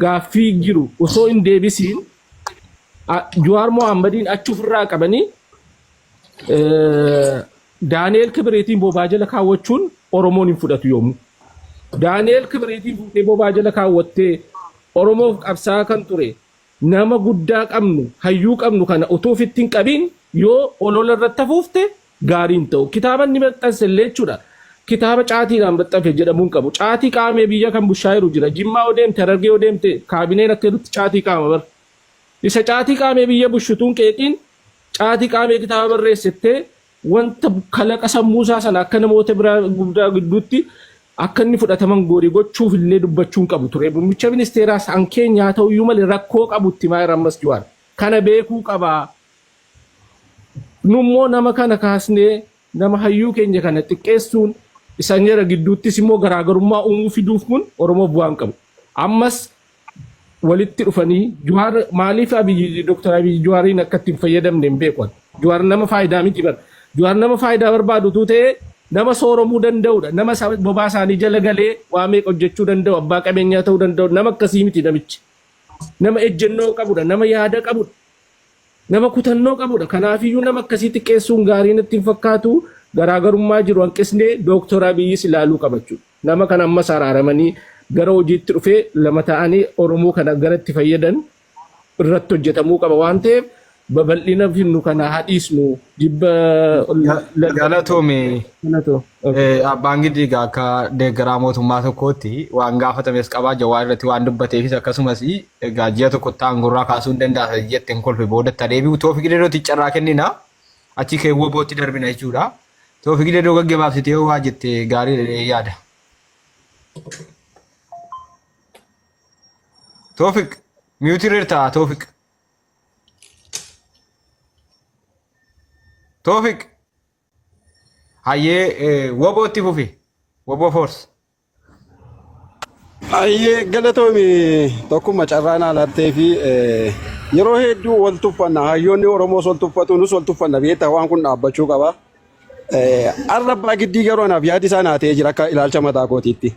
gaaffii jiru osoo hin deebisiin Jawaar Mohammediin achufirraa qabanii Daani'eel Kibriitiin bobaa jala kaawwachuun Oromoon hin fudhatu yoomuu. Daani'eel Kibriitiin fuutee bobaa jala kaawwattee Oromoof qabsaa kan ture nama guddaa qabnu hayyuu qabnu kana otoo fittiin qabiin yoo olola irratti hafuufte gaariin ta'u. Kitaaba inni maxxanse illee jechuudha. Kitaaba caatiidhaan maxxanfe jedhamuun qabu. Caatii qaamee biyya kan bushaayiru jira. Jimmaa odeemte, Harargee odeemte, kaabineen akka jedhutti caatii qaama bar. Isa caatii qaamee biyya bushutuun qeeqiin caatii qaamee kitaaba barreessitee wanta kalaqa sammuusaa sana akka namoota biraa guddaa gidduutti akka inni fudhataman goori gochuuf illee dubbachuun qabu ture. Muummicha ministeeraas hankee nyaata iyyuu malee rakkoo qabutti maayir ammas Jawaar. Kana beekuu qabaa. Nummoo nama kana kaasnee nama hayyuu keenya kana xiqqeessuun isaan jara gidduuttis immoo garaagarummaa uumuu fiduuf kun Oromoof bu'aan qabu. Ammas walitti dhufanii Jawaar maaliif Abiyyi Dr. Abiyyi Jawaariin akka ittiin fayyadamne hin beeku. Jawaar nama faayidaa miti bara. Jawaar nama faayidaa barbaadutu ta'ee nama sooromuu danda'udha. Nama bobaa isaanii jala galee waa meeqa hojjechuu danda'u, abbaa qabeenyaa ta'uu danda'u. Nama akkasii miti namichi. Nama ejjennoo qabudha, nama yaada qabudha. Nama kutannoo qabudha. Kanaafiyyuu nama akkasii xiqqeessuun gaariin ittiin fakkaatu garaagarummaa jiru hanqisnee Dr. Abiyyis ilaaluu qabachu. Nama kana ammas araaramanii gara hojiitti dhufee lama ta'anii Oromoo kana gara itti fayyadan irratti hojjetamuu qaba waan ta'eef babal'ina finnu kana hadhiisnu jibba galatoome abbaan gidii akka deeggaraa mootummaa tokkootti waan gaafatames qabaa Jawaar irratti waan dubbateefis akkasumas ji'a tokko ta'an gurraa kaasuu hin danda'a jetteen kolfe boodatti adeebi'u Toofiq Diidootti carraa kennina achi keewwoo bootti darbina jechuudha. Toofiq Diidoo gaggebaabsitee waa jettee gaarii yaada. Toofiq miyuutireerta Toofiq. Toofiq hayyee wobootti fufi woboo force. Hayyee galatoomi tokkuma carraanaa laattee fi yeroo hedduu wal tuffanna hayyoonni Oromoos wal tuffatu nus wal tuffanna beektaa waan kun dhaabbachuu qaba. Arrabbaa giddii garuu anaaf yaadi isaa naatee jira akka ilaalcha mataa kootiitti.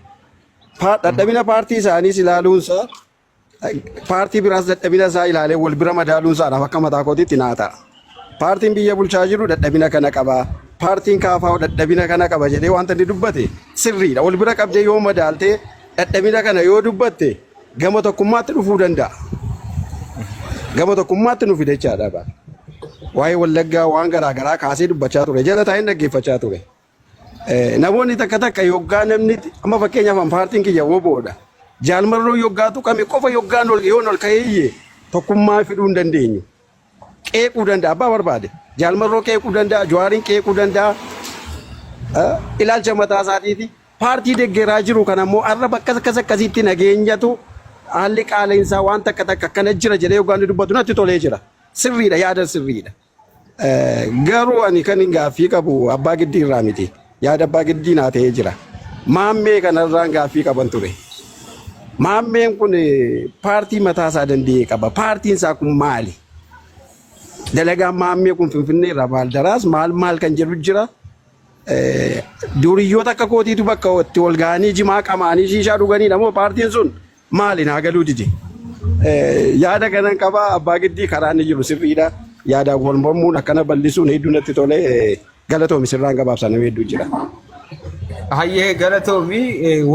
Dadhabina paartii isaaniis ilaaluunsa paartii biraas dadhabina isaa ilaalee wal bira madaaluunsa anaaf akka mataa kootiitti naata. Paartiin biyya bulchaa jiru dadhabina kana qaba. Paartiin kaafaa dadhabina kana qaba jedhee wanta inni dubbate sirriidha. Wal bira qabdee yoo madaaltee dadhabina kana yoo dubbatte gama tokkummaatti dhufuu danda'a. Gama tokkummaatti nuuf fidachaadha. Waa'ee Wallaggaa waan garaagaraa kaasee dubbachaa ture. Jala taa'een dhaggeeffachaa ture. Namoonni takka takka yoggaa namni amma fakkeenyaaf paartiin kiyya woboodha. Jaalmarroo yoggaa tuqame qofa yoggaan yoon ol ka'eeyye tokkummaa fiduu hin dandeenyu. Qeequu danda'a abbaa barbaade. Jaalmarroo qeequu danda'a, Jawaariin qeequu danda'a. Ilaalcha mataa isaatiiti. Paartii deeggaraa jiru kana immoo arraba akkas akkasiitti nageenyatu haalli qaala'insaa waan takka takka akkana jira jedhee yoggaan dubbatu natti tolee jira. Sirriidha yaada sirriidha. Garuu ani kan gaaffii qabu abbaa giddii irraa miti. Yaada abbaa giddii naa ta'ee jira. Maammee kanarraan gaaffii qaban ture. Maammeen kun paartii mataa isaa danda'ee qaba. Paartiin isaa kun maali? Dalagaan maammee kun Finfinnee irraa Baaldaraas maal kan jedhu jira. Duriyyoota akka kootiitu bakka itti wal ga'anii jimaa qamaanii shiishaa dhuganii namoo paartiin sun maali naa galuu dide. Yaada kanan qaba abbaa giddii karaa inni jiru sirriidha. Yaada wal mormuun akkana bal'isuun hedduu natti tolee galatoomi sirraan gabaabsaa nama hedduu jira. Hayyee galatoomi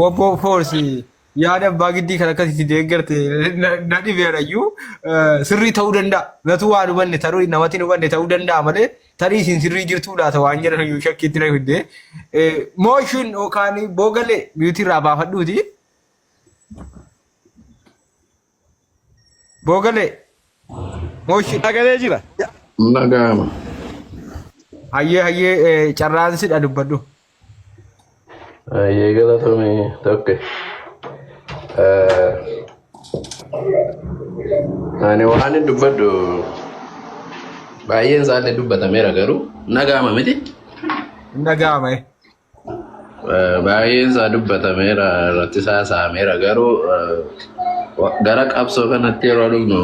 woboo force yaada abbaa giddii kan akkasitti deeggarte na dhibeerayyuu sirrii ta'uu danda'a. Gatu waan hubanne tarii namatti hin hubanne ta'uu danda'a malee tarii isin sirrii jirtuudha ta'u waan jedhan shakkiitti na fidde. Mooshin yookaan boogalee biyyooti baafadhuuti. Boogalee. Mooshin. Nagalee jira. Nagama. Hayyee carraan sidha dubbadhu. Hayyee galatoomii tokko. Ani waan dubbadhu baay'een isaallee dubbatameera garuu nagama miti. Nagama. Baay'een isaa dubbatameera irratti isaa saameera garuu gara qabsoo kanatti yeroo dhugnu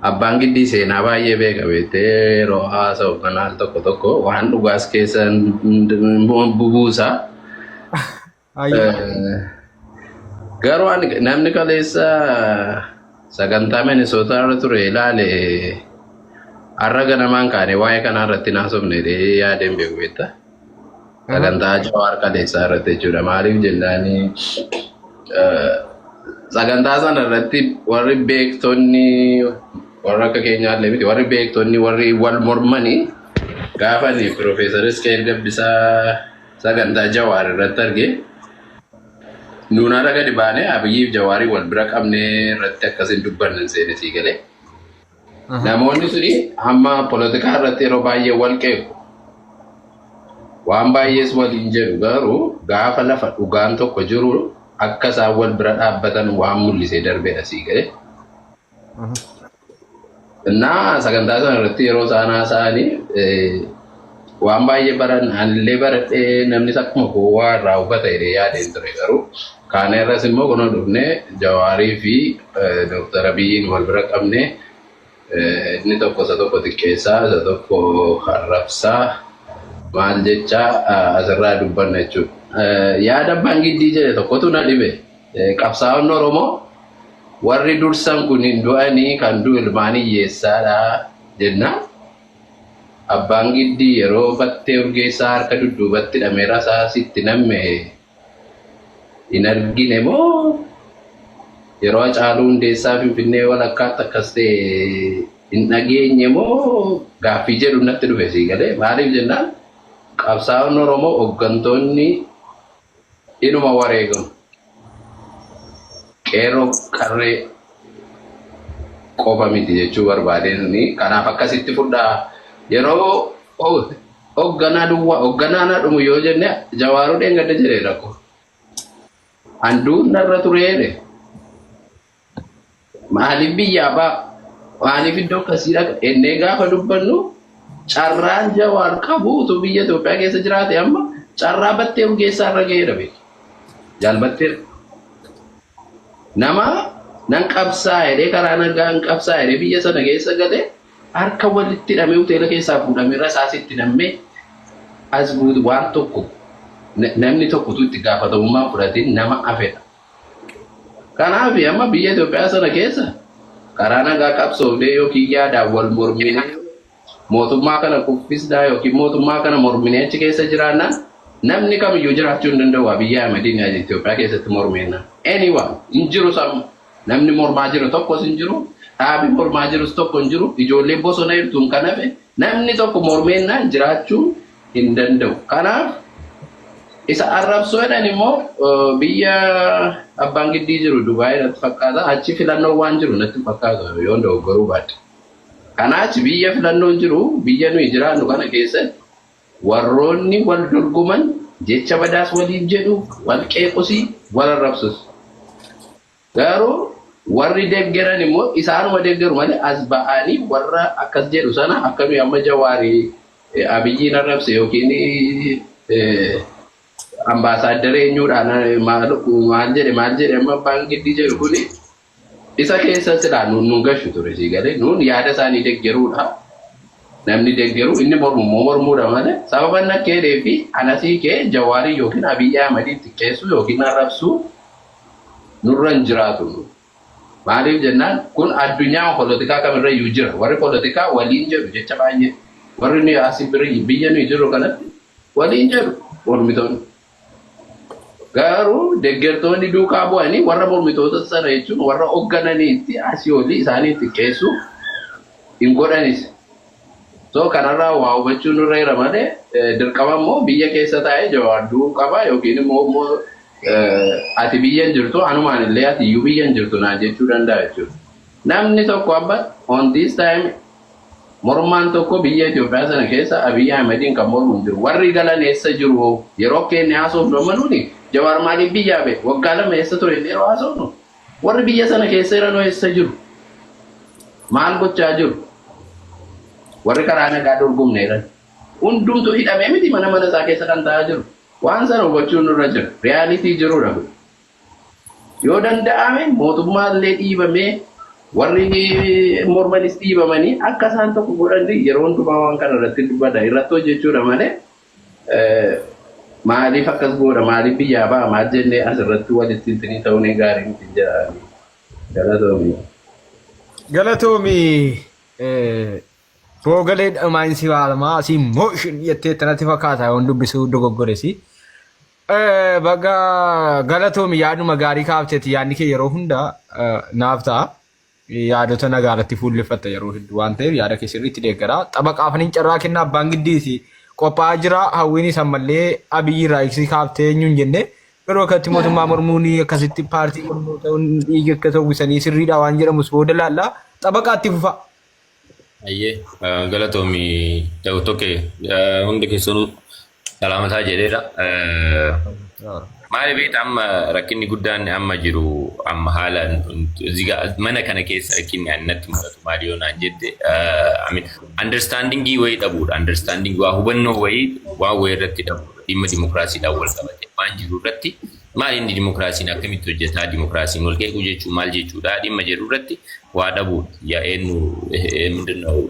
abbaan giddii seenaa baay'ee beeka beektee yeroo haasa'u kanaan tokko waan dhugaas keessan bubuusa. Garuu namni kaleessa sagantaa Minnesota irra ture ilaale har'a ganamaan kaane waa'ee kanaa irratti naasofne yaadeen beeku beektaa. Sagantaa Jawaar kaleessaa irratti jechuudha. Maaliif jennaani sagantaa sana irratti warri beektonni warra akka keenyaallee miti warri beektonni warri wal mormanii gaafanii Piroofeesar Iskeel Gabbisaa sagantaa Jawaar irratti argee nuun haala gadi baanee Abiyyiif Jawaarii wal bira qabnee irratti akkasiin dubbannan seene sii galee. Namoonni suni amma poolitikaa irratti yeroo baay'ee wal qeequ. Waan baay'ees waliin jedhu garuu gaafa lafa dhugaan tokko jiru akka isaan wal bira dhaabbatan waan mul'isee darbeedha sii galee. Innaa sagantaa sana irratti yeroo isaan haasa'anii waan baay'ee baran anillee baradhee namnis akkuma gowwaa irraa hubata jedhee yaadeen ture garuu kana irras immoo kunoo dhufnee Jawaarii fi Dr. Abiyyiin wal bira qabnee inni tokko isa tokko xiqqeessaa isa tokko harrabsaa maal jecha asirraa dubbanna jechuudha. Yaada abbaan giddii jedhe tokkotu na dhibe qabsaa'onni Oromoo warri dursan kun hin du'anii kan du'u ilmaan hiyyeessaadha jennaan. Abbaan giddii yeroo battee urgeessaa harka dudduubatti hidhamee rasaasitti namme hin argine moo yeroo Hacaaluu Hundeessaa Finfinnee walakkaatti akkas ta'e hin dhageenye moo gaaffii jedhu natti dhufe sii galee. Maaliif jennaan qabsaa'onni Oromoo hooggantoonni inuma wareegamu. Qeerroo qarree qofa miti jechuu barbaadeen kanaaf akkasitti fudhaa. Yeroo hoogganaa duwwaa hoogganaa na dhumu yoo jenne Jawaaruu dheengadda jedhee rakko. Handuun narra tureere. Maaliif biyyaa ba'a? Maaliif iddoo akkasii dhaqa? Ennee gaafa dubbannu carraan Jawaar qabu utuu biyya Itoophiyaa keessa jiraate amma carraa battee urgeessaa irra ga'ee dhabe. Jaalbatteera. Nama nan qabsaa'ee karaa nagaan qabsaa'ee biyya sana keessa galee harka walitti hidhamee hoteela keessaa fuudhamee rasaasitti nammee as buutu waan tokko namni tokkotu itti gaafatamummaa fudhatee nama afedha. Kanaaf amma biyya Itoophiyaa sana keessa karaa nagaa qabsoofnee yookiin yaadaan wal morminee mootummaa kana kuffisdaa yookiin mootummaa kana morminee achi keessa jiraannaan namni kamiyyuu jiraachuu hin danda'u biyya Madiinaa Itoophiyaa keessatti mormeenna. Anyone hin jiru samma namni mormaa jiru tokkos hin jiru. Dhaabi mormaa jirus tokko hin jiru. Ijoolleen bosona hirtuun kan hafe namni tokko mormeennaan jiraachuu hin danda'u. Kanaaf isa arrabsoo jedhan immoo biyya abbaan giddii jiru Dubaayii natti fakkaata. Achi filannoo waan jiru natti fakkaata yoo dogoggoruu baadde. Kanaaf biyya filannoon jiru biyya nuyi jiraannu kana keessatti warroonni wal dorgoman jecha badaas waliif jedhu wal qeequsii wal arrabsus. Garuu warri deeggaran immoo isaanuma deeggaru malee as ba'anii warra akkas jedhu sana akka nuyi amma Jawaarii Abiyyiin arrabse yookiin ambaasaaddara eenyuudhaan maal jedhe amma abbaan giddii jedhu kuni isa keessa silaa nuun gashu ture sii galee nuun yaada isaanii deeggaruudha. Namni deeggaru inni mormuudha malee sababa nakkeedhee fi anasii kee Jawaarii yookiin Abiyyi Ahmedii xiqqeessu yookiin arrabsuu nurra hin jiraatu. Maaliif jennaan kun addunyaa poolitikaa kamirra iyyuu jira. Warri poolitikaa waliin jedhu jecha baay'ee. Warri nuyi asii biyya nuyi jiru kanatti waliin jedhu mormitoonni. Garuu deeggartoonni duukaa bu'anii warra mormitoota sana jechuun warra hooggananiitti asii olii isaanii xiqqeessu hin godhanis. So kanarraa waa hubachuun nurra jira malee dirqama immoo biyya keessa taa'ee jawaarduu qaba yookiin immoo ati biyyan jirtu anumaan illee ati iyyuu biyyan jirtu naan jechuu danda'a jechuudha. Namni tokko abba on this time mormaan tokko biyya Itoophiyaa sana keessa Abiyyi Ahmediin kan mormu jiru. Warri galan eessa jiru yeroo keenya haasofnu amanuuni Jawaar maaliif biyyaa ba'e waggaa lama eessa ture illee yeroo haasofnu warri biyya sana keessa jiran eessa jiru maal gochaa jiru warri karaa nagaa dorgomne jiran hundumtuu hidhamee miti mana isaa keessa kan taa'aa jiru. Waan sana hubachuun nurra jira. Reyaalitii jirudha. Yoo danda'ame mootummaa illee dhiibamee warri mormanis dhiibamanii akka isaan tokko godhan yeroo hundumaa waan kana irratti dubbata irratti hojjechuudha malee maaliif akkas goona maaliif biyyaa ba'a maal jennee asirratti walitti hintinii ta'uu ni gaarii miti jedhani. Galatoomii. Galatoomii Fogalee dhamaansi waalamaa asii mooshin jettee tanatti fakkaata waan dubbisuu dogoggoresi. Baga galatoomii yaaduma gaarii kaafteeti yaadni kee yeroo hunda naaf ta'a. Yaadota nagaaratti fuulleffatta yeroo hedduu waan ta'eef yaada kee sirriitti deeggara. Tapha qaafaniin carraa kennaa abbaan giddiisi qophaa'aa jira hawwiin isa mallee abiyyi raayiksii kaaftee eenyuun jenne garuu akkatti mootummaa mormuun akkasitti paartii mormuu ta'uun dhiiga akka ta'uusanii sirriidha waan jedhamus booda laallaa tapha qaatti fufa. Ayyee galatoomii ta'u tokko hundi keessanuu salaamataa jedheera. Maali beektaa amma rakkinni guddaan amma jiru amma haalaan mana kana keessa rakkinni annatti mul'atu maali yoo naan jette understandingii wayii dhabuudha. Understanding waa hubannoo wayii waan wayii irratti dhabuudha. Dhimma dimokiraasiidhaan wal qabate waan jiru irratti maali inni dimokiraasiin akkamitti hojjetaa dimokiraasiin wal qeequu jechuun maal jechuudha dhimma jedhu irratti waa dhabuudha. Yaa'eennu mindinoo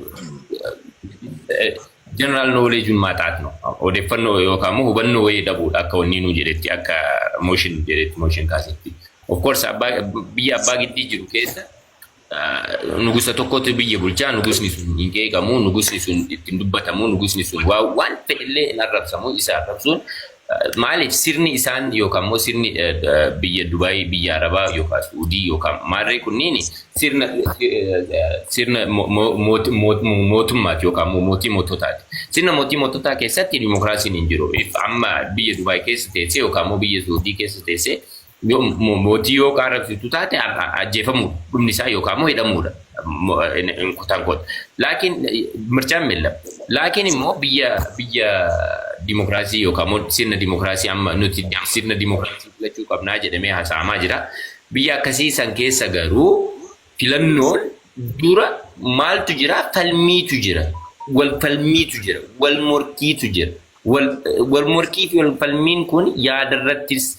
general knowledge maaxaat no odeeffannoo yookaan hubannoo wayii dhabuudha akka wanni nu jedhetti akka motion kaasetti. Of course biyya abbaa giddii jiru keessa nugusa tokkotu biyya bulchaa nugusni sun hin qeeqamu nugusni sun ittiin dubbatamu nugusni sun waan fedhillee hin arrabsamu isa arrabsuun maaliif sirni isaan yookaan immoo sirni biyya Dubaay biyya Arabaa yookaan Suudii yookaan maarree kunniin sirna mootummaati yookaan mootii moototaati. Sirna mootii moototaa keessatti dimokiraasiin hin jiru. Amma biyya Dubaay keessa teessee yookaan immoo biyya Suudii keessa teessee mootii yoo qaarrabsitu taate ajjeefamuu dhumni isaa yookaan immoo hidhamuudha. Kutaan koota. Laakiin mirchaan milla. Laakiin immoo biyya dimokiraasii yookaan sirna dimokiraasii amma nuti sirna dimokiraasii filachuu qabnaa jedhamee haasa'amaa jira. Biyya akkasii san keessa garuu filannoon dura maaltu jira falmiitu jira. Wal falmiitu jira. Wal morkiitu jira. Wal morkii fi wal falmiin kun yaadarrattis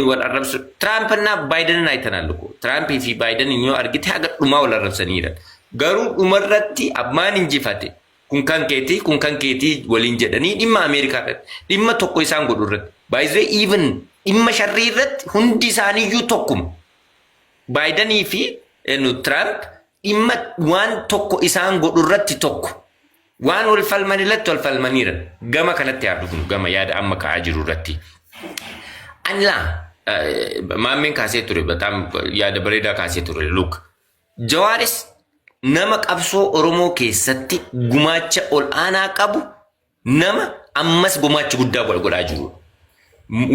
wal arrabsu. Trump na Biden aytanaan luko. Trump fi Biden yoo argite haga dhumaa wal arrabsaniidha. Garuu dhumarratti abbaan injifate. Kun kan keetii waliin jedhanii dhimma Ameerikaadhaatti dhimma tokko isaan godhu irratti. By the way even dhimma sharrii irratti hundi isaaniiyyuu tokkuma. Biden fi Trump dhimma waan tokko isaan godhu irratti tokko. Waan wal falmanii irratti wal falmaniira. Gama kanatti haa dhufnu gama yaada amma ka'aa jiru irratti. Maammeen kaasee ture bataam yaada bareedaa kaasee ture Luke. Jawaaris nama qabsoo Oromoo keessatti gumaacha ol aanaa qabu nama ammas gumaacha guddaa godhaa jiru.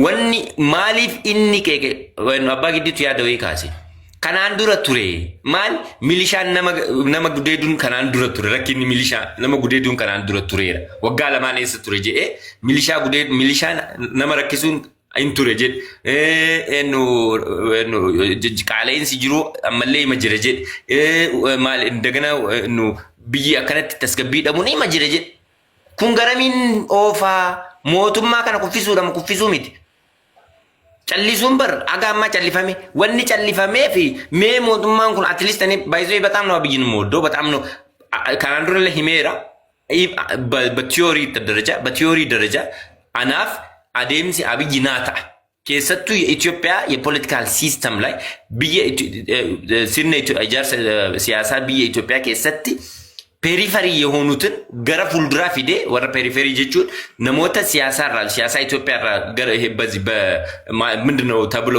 Wanni maaliif inni qeeqe abbaa giddiitu yaada wayii kaase. Kanaan dura ture maal milishaan nama gudeeduun kanaan dura ture rakkinni milishaa nama gudeeduun kanaan dura tureera. Waggaa lamaan eessa ture jedhee milishaan nama rakkisuun in ture jedhe qaala'insi jiru ammallee ima jira jedhe maal indagana biyyi akkanatti tasgabbii dhabuun ima jira jedhe. Kun garamiin oofaa mootummaa kana kuffisuudha kuffisuu miti. Callisuun bar aga amma callifame wanni callifamee fi mee mootummaan kun at least ani baay'ee በጣም ነው አብይን የምወደው በጣም ነው kanaan dura illee himeera በቲዮሪ ደረጃ anaaf adeemsi abiyyi naa ta'a keessattuu Itoophiyaa የፖለቲካል ሲስተም ላይ biyya sirna ijaarsa siyaasaa biyya Itoophiyaa keessatti ፔሪፈሪ የሆኑትን ገረ ፉልድራ ፊዴ ወረ ፔሪፈሪ jechuun namoota siyaasa Itoophiyaa gara በዚህ ምንድነው ተብሎ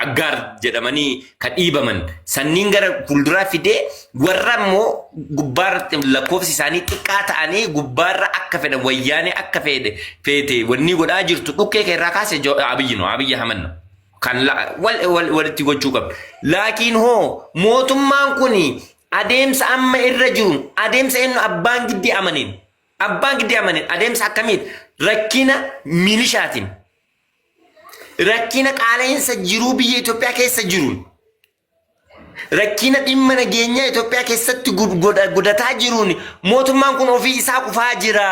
አጋር jedhamanii kadhiibaman sanniin gara fuldura fide warrammo gubbaar lakkoofsi isaanii xiqqaa ta'anii gubbaarra akka fedhan wayyaane akka feete wanni godhaa jirtu dhukkee keerraa kaase abiyyi Ahmed no kan walitti gochuu qabu laakiin hoo mootummaan kuni adeemsa amma irra jiru adeemsa inni abbaan giddii amanin adeemsa akkamiin rakkina milishaatiin rakkina qaala'insa jiruu biyya Itoophiyaa keessa jiruun rakkina dhimma nageenyaa Itoophiyaa keessatti gudataa jiruun mootummaan kun ofii isaa kufaa jira.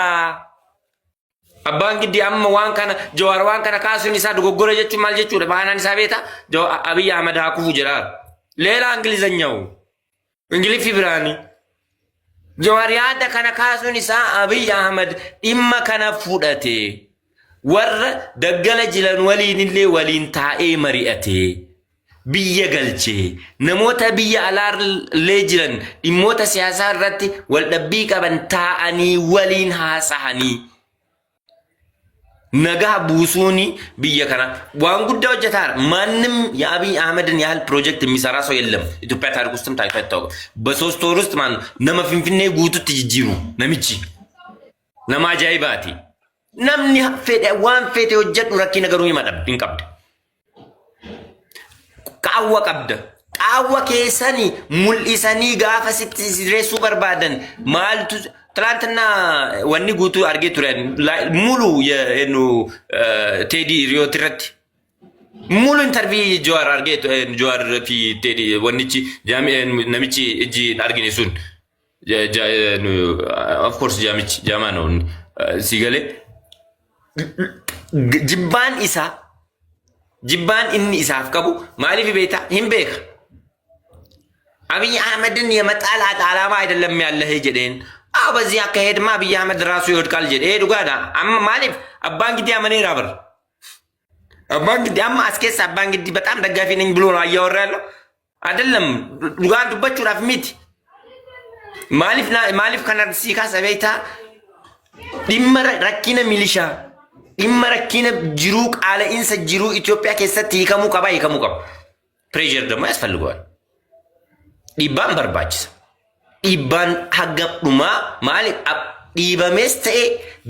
Abbaan giddii amma waan kana Jawaar waan kana kaasuun isaa dogoggora jechuun maal jechuudha baanaan isaa beeta Abiyyi Ahmed haa kufu jira leela Ingilizanyaa'u. Ingilifi biraani. Jawaar yaada kana kaasuun isaa Abiyyi Ahmed dhimma kana fudhate. warra daggala jiran waliin illee waliin taa'ee mari'atee biyya galchee namoota biyya alaallee jiran dhimmoota siyaasaa irratti wal dhabbii qaban taa'anii waliin haasa'anii nagaa buusuuni biyya kana waan guddaa hojjetaa ማንም የአብይ አህመድን ያህል ፕሮጀክት የሚሰራ ሰው የለም ኢትዮጵያ ታሪክ ውስጥም ታይቶ አይታወቅም በሶስት ወር ውስጥ ማን ነመ ፊንፊኔ ጉቱት ይጅሩ ነምቺ ነማ ጃይባቲ namni fedhe waan fedhe hojjedhu rakkii nagaruu hin qabdu qaawwa qabda qaawwa keessanii mul'isanii gaafa sitti sireessuu barbaadan maaltu ትላንትና ወኒ ጉቱ አርጌ ቱረን ሙሉ የኑ ቴዲ ሪዮትረት ሙሉ ኢንተርቪው ጆዋር አርጌ ጆዋር ፊ ቴዲ ወኒቺ ጃሚ ነሚቺ እጂ አርጌ ነሱን ኦፍ ኮርስ ጃሚቺ ጃማ ነው ሲገለ ጅባን ኢኒ ኢሳፍ ቀቡ ማሊፍ ቤታ ሂምቤክ አብይ አህመድን የመጣላት ዓላማ አይደለም ያለህ ጀደን በዚህ አካሄድማ አብይ አህመድ ራሱ ይወድቃል ጀደ ዱጋዳ አማ ማሊፍ አባንግዲ አመኔራ በር አባንግዲ አማ አስኬስ አባንግዲ በጣም ደጋፊ ነኝ ብሎ ነው ያወራ ያለው አይደለም ዱጋን ዱበቹ ራፍሚት ማሊፍ ከነርሲ ካሰበይታ ዲመረ ረኪነ ሚሊሻ ዲመረኪነ ጅሩ ቃለ ኢንሰ ጅሩ ኢትዮጵያ ከሰት ይከሙ ቀባ ፕሬሸር ደግሞ ያስፈልገዋል ዲባን በርባችስ ኢባን ሀገዱማ ማሊፍ ዲበሜስ ተኤ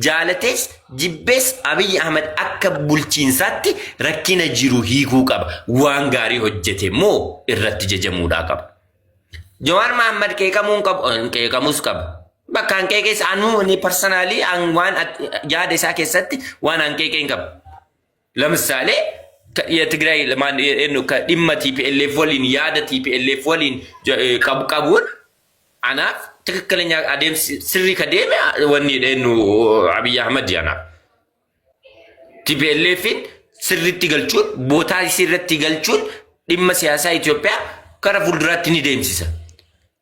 ጃለቴስ ጅቤስ አብይ አህመድ አከ ቡልቺንሳቲ ረኪነ ጅሩ ሂኩ ቀባ ዋን ጋሪ ሆጀቴ ሞ እረት ጀጀሙዳ ቀባ ጀዋር መሐመድ ከቀሙስ ቀባ bakkan keke anu ni personally ang wan jade sa kesatti wan an keke ngab ለምሳሌ የትግራይ ለማን ነው ከዲማ TPLF ወሊን ያደ TPLF ወሊን ቀብቀቡን አና ትክክለኛ አደም ስሪ ከደም ወኒ ነው አብይ አህመድ ያና TPLF ስሪት ይገልጹን ቦታ ሲረት ይገልጹን ዲማ ሲያሳ ኢትዮጵያ ከረፉል ድራት ni deemsisa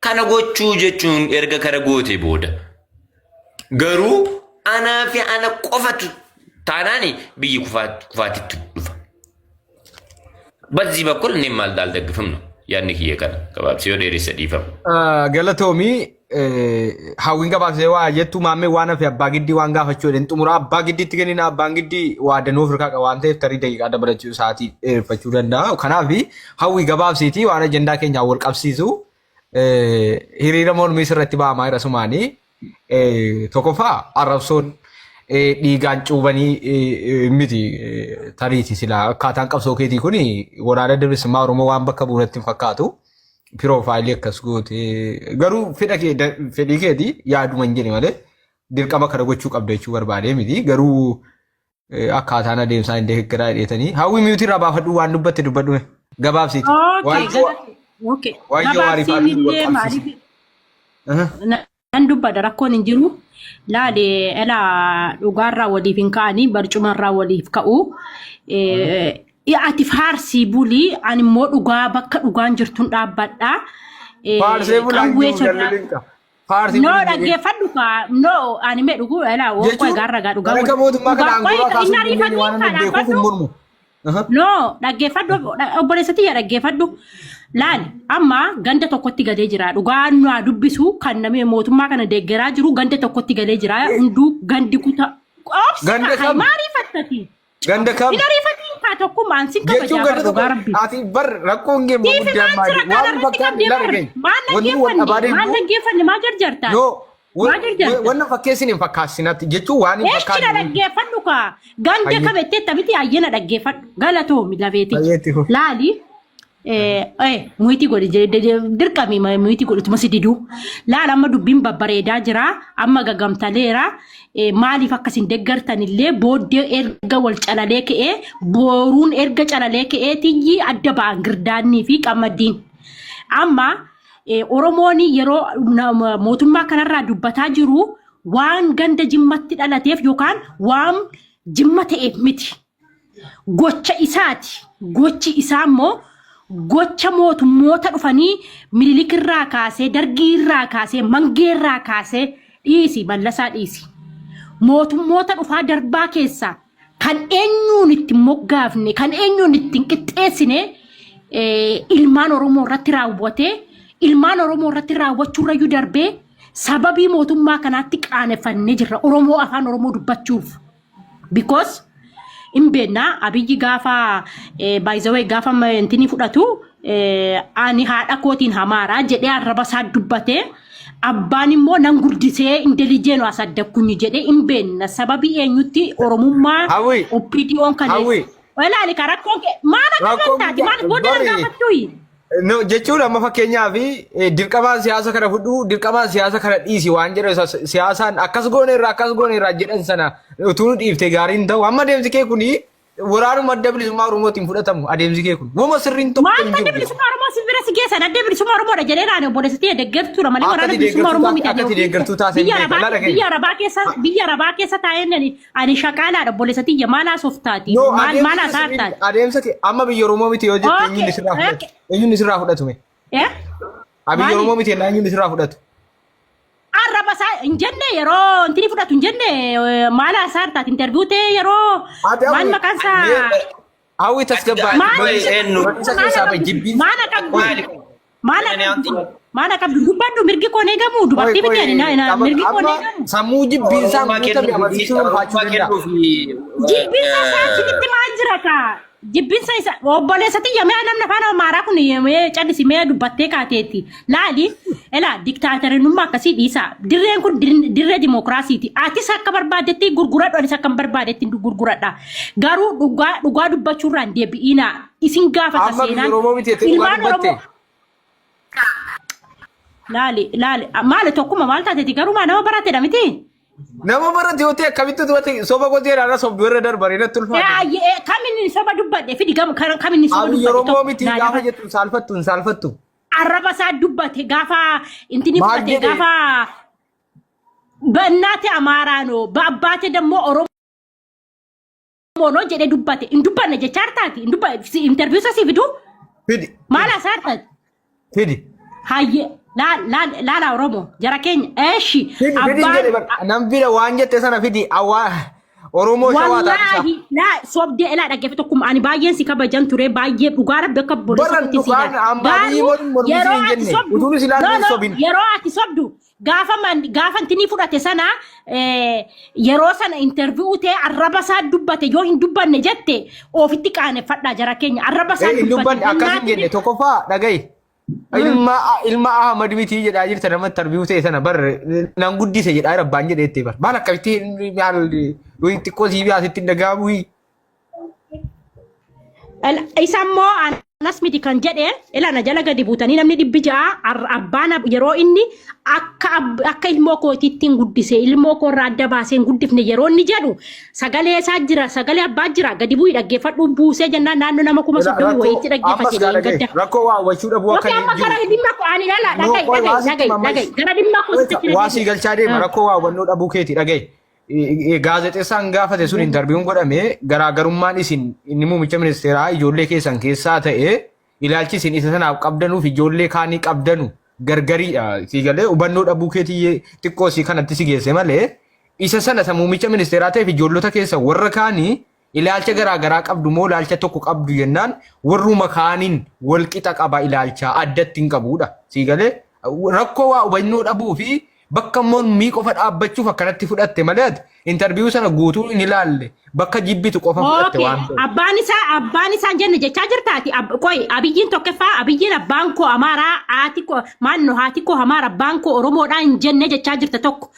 kana gochuu jechuun erga kara goote booda garuu anaa fi ana qofatu taanaani biyyi kufaatitti dhufa በዚህ በኩል እኔም አልደግፍም ነው ያን ይሄ ቀን ከባብ ሲዮ ደሪሰ ዲፈም ገለቶሚ ሀዊን ገባብ ዘዋ የቱ ማሜ ዋና ፊ አባግዲ ዋንጋ ፈቾ ደን ጥሙራ አባግዲ ትገኒና አባግዲ ዋደ ኖ ፍርካ ቀዋንተ ተሪ ደቂቃ ደበረቹ ሰዓቲ ፈቹ ደንዳ ከናፊ ሀዊ ገባብ ሲቲ ዋና ጀንዳ ኬኛ ወል ቀብሲሱ hiriira mormii sirratti ba'amaa jira sumaanii tokkoffaa arrabsoon dhiigaan cuubanii miti tariiti sila akkaataan qabsoo keetii kun waraana bilisummaa Oromoo waan bakka bu'uuratti hin fakkaatu piroofaayilii akkas goote garuu fedhii keetii yaaduma hin jedhe malee dirqama kana gochuu qabda jechuu barbaadee miti garuu akkaataan adeemsaa hin deeggaraa jedhetanii hawwi miyuutii irraa baafadhu waan dubbatti dubbadhu gabaabsiiti. Okay. Nan dubbada rakkoon hin jiru laade ela dhugaarraa waliif hin ka'anii barcumarraa waliif ka'u ati faarsii bulii ani immoo dhugaa bakka dhugaan jirtuun dhaabbadha. Faarsee bulaan no dhaggeeffadhu ka no ani mee dhugu ela woo gaarra gaa dhugaa. Akka mootummaa kana aangoorraa kaasuun waan beekuuf hin mormu. No dhaggeeffadhu obboleessatti yaa dhaggeeffadhu. Laal amma ganda tokkotti galee jira dhugaan nu dubbisu kan namee mootummaa kana deeggaraa jiru ganda tokkotti galee jira hunduu gandi kuta ganda kam maarifattati ganda kam maarifatti ka tokko maansin ka bajaa dhugaa rabbi ati bar rakkoon gee muddaa maali waan bakka large waan dhaggeeffanne maa jarjarta no wannan fakkeessin hin fakkaasinatti jechuun waan hin fakkaatu eechi dhaggeeffadhu ka ganda kabettee tabiti ayyana dhaggeeffadhu galatoomi labeeti laali muhiti godhi dirqami muhiti godhutuma sididu laala amma dubbiin babbareedaa jira amma gagamtaleera maaliif akkasin deeggartanillee booddee erga wal calalee ka'ee booruun erga calalee ka'ee tiyyi adda ba'an girdaannii fi qammaddiin amma Oromoon yeroo mootummaa kanarraa dubbataa jiru waan ganda jimmatti dhalateef yookaan waan jimma ta'eef miti gocha isaati gochi isaa immoo gocha mootummoota dhufanii mililikirraa kaasee dargiirraa kaasee mangeerraa kaasee dhiisi ballasaa dhiisi mootummoota dhufaa darbaa keessa kan eenyuun itti moggaafne kan eenyuun itti qixxeessine ilmaan Oromoo irratti raawwate ilmaan Oromoo irratti raawwachuu irra darbee sababii mootummaa kanaatti qaaneffannee jirra Oromoo afaan Oromoo dubbachuuf because imbena abiyyi gaafa by the way gaafa intini fudhatu ani haadha kootiin hamaara jedhee arraba isaa dubbate abbaan immoo nan guddisee intelligent asaddakkunyi jedhee imbena sababii eenyutti Oromummaa OPDO'n kan wala ali karakkoon maana kantaati maal godara gaafattuyi no jechuudha amma fakkeenyaaf dirqamaan siyaasa kana fudhu dirqamaan siyaasa kana dhiisi waan jedhu siyaasaan akkas goone irraa jedhan sana utuu dhiifte gaariin ta'u amma deemsi kee kuni waraanuma adda bilisummaa Oromootiin fudhatamu adeemsi kee kun wama sirriin tokko hin jiru. Maal adda bilisummaa Oromoo si bira si geessan adda bilisummaa Oromoodha jedhee raane obboleessitee deeggartuudha malee waraana bilisummaa Oromoo miti adeemu. Biyya Arabaa keessa taa'een ani shaqaalaadha obboleessitee maalaa softaati maalaa saartaati. Adeemsa kee amma biyya Oromoo miti yoo jette eenyuun isirraa fudhatume. Biyya Oromoo miti eenyuun isirraa fudhatu. Arraba saa injenne yeroo intini fudhatu injenne maala saartaati interview te yeroo maal maqaan isaa hawwi tasgabbaa maana qabdu dubbadhu mirgi koo eegamu dubartii bitee mirgi koo eegamu sammuu jibbiinsaa guutamee amansiisuu barbaachuu danda'a. Jibbiinsaa saachinitti maal jira kaa jibbinsa isa obboleessati yamee namna faana maaraa kun yamee callisi mee dubbattee kaateetti laali ela diktaatorummaa akkasii dhiisa dirreen kun dirree dimokiraasiiti atis akka barbaadetti gurguradhu anis akka barbaadetti gurguradha garuu dhugaa dubbachuurraan deebi'ina isin gaafata seenaan ilmaan Oromoo laali maali tokkuma maal taateeti garuu nama barateedha miti. Nama barate yoo ta'e akkamitti dubbate soba gootee irraa sobduu irra darbanii natti ulfaate. Kaminni soba dubbadhe fidi kaminni soba dubbate. Yeroo miti gaafa jettu saalfattu. Arraba isaa dubbate gaafa intini fudhate gaafa bannaate Amaaraanoo baabbaate dammoo Oromoo jedhee dubbate hin dubbanne jechaa taati interview isa si fidu. Fidi. Maal asaartaati? Fidi. Hayyee. La Oromo jara Kenya eshi nam bira waan jette sana fidi awa Oromo shawata wallahi la sobde ela dhaggeeffatu kum ani baay'een si kabajan ture baay'ee dhugaa rabbi akka boolisooti si yeroo ati sobdu gaafa intini fudhate sana yeroo sana interview te arraba isaa dubbate yoo hin dubbanne jette ofitti qaaneffadha jara Kenya arraba isaa dubbate akkasin jenne tokkoffaa dhagayi ilma Ahmad miti jedhaa jirta nama interview ta'e sana bar nan guddise jedhaa rabbaan jedheetti bar maal akkamitti maal xiqqoo siibii asitti dhagaamu isammoo anas miti kan jedheen ilana jala gadi buutanii namni 600 abbaan yeroo inni akka ilmoo kootiittiin guddise ilmoo koo irraa adda baaseen guddifne yeroo inni jedhu sagalee isaa jira sagalee abbaa jira gadi bu'ii dhaggeeffadhu buusee jennaan naannoo nama 30 wayiitti dhaggeeffate gadda rakkoo waa wachuu dhabu akka hin jiru gara dhimma koo ani lala dhagay gara dhimma koo sitti waasii galchaa deema rakkoo waa hubannoo dhabuu keeti dhagay gaazexeessaan gaafate sun interviewun godhame garaagarummaan isin inni muummicha ministeeraa ijoollee keessan keessaa ta'e ilaalchi isin isa sanaaf qabdanuuf ijoollee kaanii qabdanu gargariidha si galee hubannoo dhabuu keetii xiqqoo si kanatti si geesse malee isa sana sa muummicha ministeeraa ta'eef ijoollota keessa warra kaanii ilaalcha garaagaraa qabdu moo ilaalcha tokko qabdu jennaan warruma kaaniin wal qixa qaba ilaalcha addatti hin qabuudha si galee rakkoo waa hubannoo dhabuu fi bakka mormii qofa dhaabbachuuf akkanatti fudhatte malee interview sana guutuu hin ilaalle bakka jibbitu qofa fudhatte waan ta'eef. Abbaan isaa jenne jechaa jirtaati qoy abiyyiin tokkoffaa abiyyiin abbaan koo Amaaraa haati koo maannoo haati koo Amaara abbaan koo Oromoodhaan hin jenne jechaa jirta tokko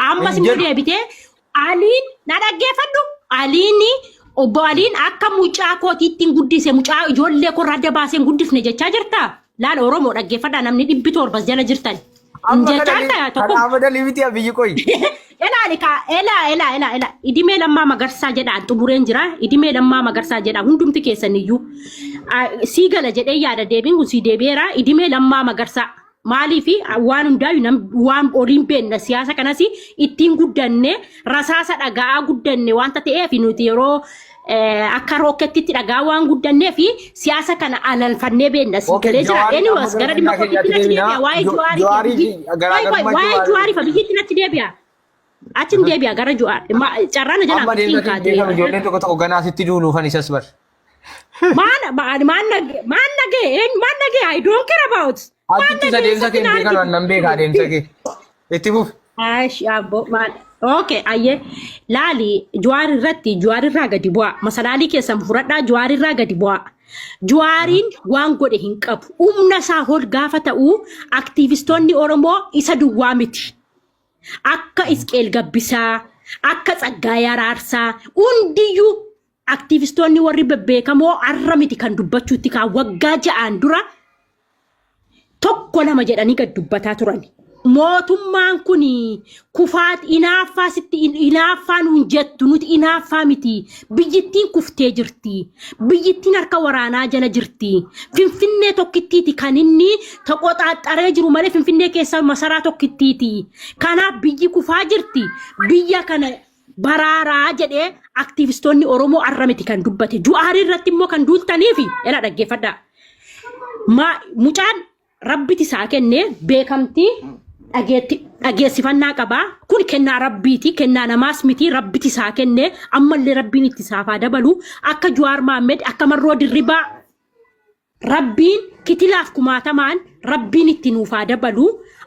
ammas immoo deebitee aliin na dhaggeeffadhu aliini obbo aliin akka mucaa kootiittiin guddise mucaa ijoollee koo irraa adda baaseen guddifne jechaa jirta laala Oromoo dhaggeeffadhaa namni 700 jala jirtan. Amada limiti abiyyi koy. Ela. Idimee lammaa magarsaa jedha xumureen jira. Idimee lammaa magarsaa jedha hundumti keessaniyyuu. Sii gala jedhee yaada deebiin kun sii deebi'eera. Idimee lammaa magarsaa. Maaliifi waan hundaayyuu waan oliin beenna siyaasa kanas ittiin guddanne rasaasa dhagaa guddanne wanta ta'eef nuti yeroo akka rookettitti dhagaa waan guddannee fi siyaasa kana alalfannee beenna si galee jira. Anyways gara dhimma kootiitti natti deebi'a. Waa'ee Juwaarii fa biyyatti natti deebi'a. Achin deebi'a gara Jawaar. Carraan jala Amma deemsa kaatee ijoolleen tokko tokko ganaa sitti duuluufan isas bar. Man nage, I don't care about. Atitti isa deemsa kee beekan waan nan beekaa deemsa kee. Itti fuf. Aish abbo man. Okay, ayye. Laali Jawaar irratti Jawaar irraa gadi bu'a. Masalaalii keessan furadhaa Jawaar irraa gadi bu'a. Jawaariin waan godhe hin qabu. Humna isaa ol gaafa ta'u aktiivistoonni Oromoo isa duwwaa miti. Akka Isqeel Gabbisaa, akka Tsaggaayee Araarsaa, hundiyyuu aktiivistoonni warri bebbeekamoo arra miti kan dubbachuutti kaa waggaa 6 dura tokko lama jedhanii gad dubbataa turani. Mootummaan kun kufaat inaaffaa sitti inaaffaa nuun jettu nuti inaaffaa miti. Biyyittiin kuftee jirti. Biyyittiin harka waraanaa jala jirti. Finfinnee tokkittiiti kan inni toqoxaaxaree jiru malee Finfinnee keessa masaraa tokkittiiti. Kanaaf biyyi kufaa jirti. Biyya kana baraaraa jedhee aktiivistoonni Oromoo arra miti kan dubbate. Jawaar irratti immoo kan duultaniifi ela dhaggeeffadhaa. Mucaan Rabbiti isaa kennee beekamtii dhageessifannaa qabaa. Kun kennaa Rabbiiti, kennaa namaas miti. Rabbiti isaa kennee ammallee Rabbiin itti saafaa dabalu akka Jawaar Mohammed akka Marroo Dirribaa Rabbiin kitilaaf kumaatamaan Rabbiin itti nuufaa dabalu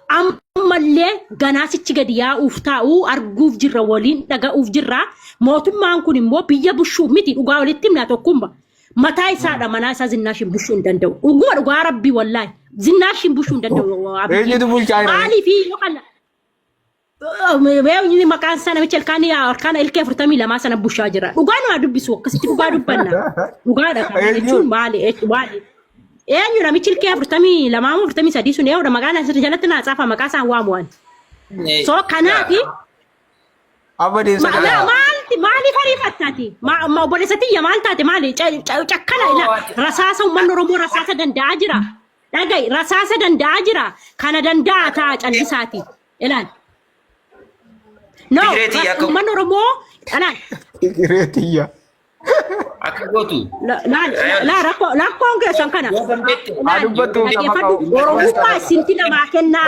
ammallee ganaasichi gadi yaa'uuf taa'u arguuf jirra waliin dhaga'uuf jirra. Mootummaan kun immoo biyya bushuu miti dhugaa walitti himna tokkummaa. Mataa isaadha manaa isaa Zinnaashin bushuu hin danda'u. Dhugaa Rabbii wallaahi. Zinnaashin bushuu hin danda'u. Eenyutu bulchaa jira? Maaliif yookaan Wewe maqaan sana michel kan ilkee 42 sana bushaa jira. Dhugaa nama dubbisu akkasitti dhugaa dubbanna. Dhugaadha kan jechuun maali? Eenyu namichi ilkee 42 43 sun yoo maqaan asirra jalatti naa xaafa maqaa isaan waamuwan. So kanaafi Abba deemsa kana. Maali fariifattaati? Ma obboleessatiyya maal taate maali? Cakkala ila rasaasa uummanni Oromoo rasaasa danda'aa jira. Dhagai rasaasa danda'aa jira. Kana danda'aa ta'a callisaati. Ilaal. No, uummanni Oromoo kanaan. Tigireetiyya. Akka gootu. Lakkoon keessan kana. Oromummaa isinti namaa kennaa.